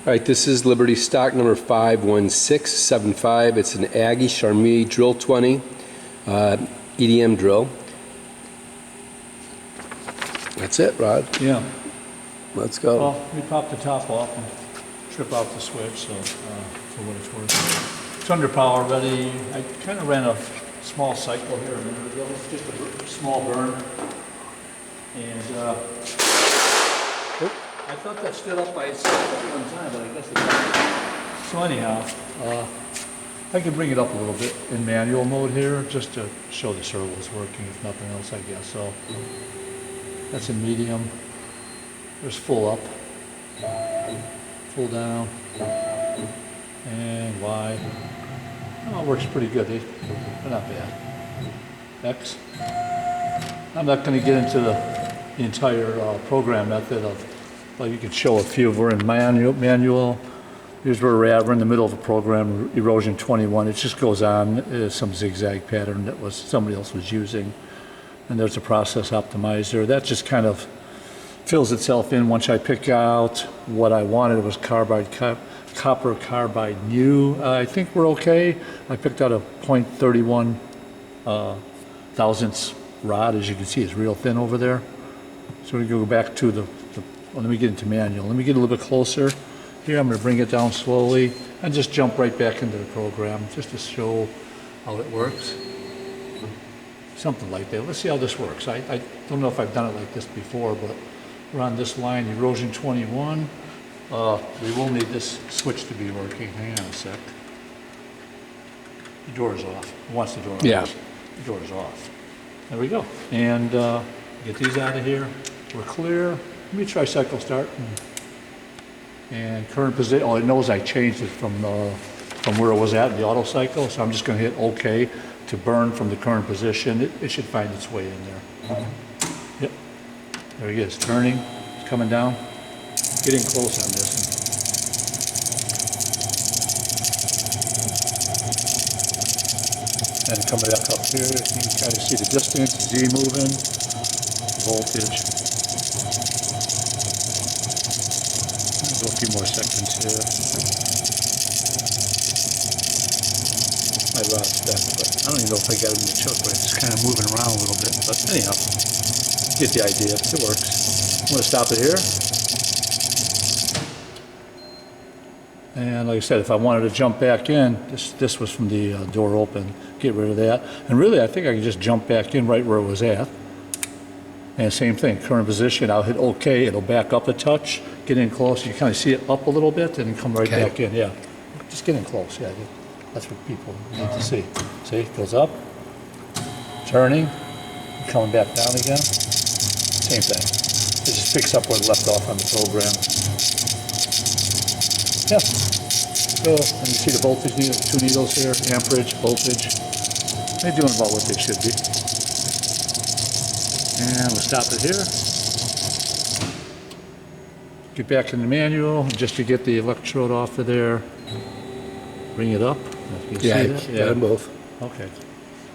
All right, this is Liberty stock number 51675. It's an AgieCharmilles drill 20 EDM drill. That's it, Rod. Yeah. Let's go. Well, we popped the top off and trip out the switch, so for what it's worth. It's under power ready. I kind of ran a small cycle here a minute ago, just a small burn. And I thought that stood up by itself at one time, but I guess it didn't. So anyhow, I can bring it up a little bit in manual mode here, just to show the servo's working, if nothing else, I guess. So that's in medium. There's full up, full down, and Y. Oh, it works pretty good. They're not bad. X. I'm not going to get into the entire program method of, well, you can show a few. We're in manual. Here's where we're at. We're in the middle of a program, erosion 21. It just goes on some zigzag pattern that was somebody else was using. And there's a process optimizer. That just kind of fills itself in once I pick out what I wanted. It was copper carbide new. I think we're okay. I picked out a 0.31 thousandths rod. As you can see, it's real thin over there. So we go back to well, let me get into manual. Let me get a little bit closer. Here I'm going to bring it down slowly and just jump right back into the program just to show how it works. Something like that. Let's see how this works. I don't know if I've done it like this before, but we're on this line, erosion 21. We will need this switch to be working. Hang on a sec. The door is off. Once the door is off, the door is off. There we go. And get these out of here. We're clear. Let me try cycle start. And current position. Oh, it knows I changed it from where it was at in the auto cycle. So I'm just going to hit OK to burn from the current position. It should find its way in there. Yep. There he is. Turning. Coming down. Getting close on this. And coming back up here, you can kind of see the distance, Z moving, voltage. Go a few more seconds here. My rod's stuck, but I don't even know if I got it in the choke, but it's kind of moving around a little bit. But anyhow, get the idea. It works. I'm going to stop it here. And like I said, if I wanted to jump back in, this was from the door open, get rid of that. And really, I think I can just jump back in right where it was at. And same thing, current position, I'll hit OK, it'll back up a touch, get in close, you kind of see it up a little bit, and then come right back in, yeah. Just get in close, yeah, that's what people need to see. See, it goes up, turning, coming back down again, same thing. It just picks up where it left off on the program. Yeah, so, and you see the voltage needle, two needles here, amperage, voltage. They're doing about what they should be. And we'll stop it here. Get back in the manual, just to get the electrode off of there. Bring it up. You can Yeah, see that. got them both. Okay.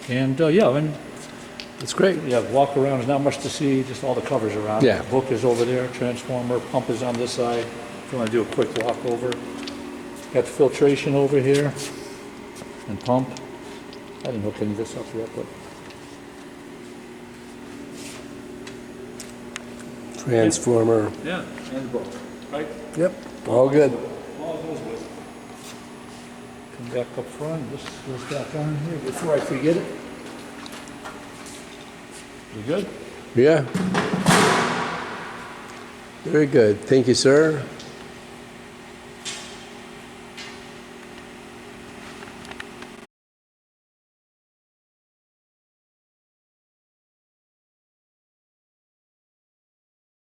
And yeah, and it's great. Yeah, walk around, there's not much to see, just all the covers around. Yeah. The book is over there, transformer, pump is on this side. If you want to do a quick walk over. Got the filtration over here and pump. I didn't hook any of this up yet, but. Transformer. Yeah, and the book, right? Yep, all good. All goes with it. Come back up front, this goes back on here before I forget it. You good? Yeah. Very good. Thank you, sir.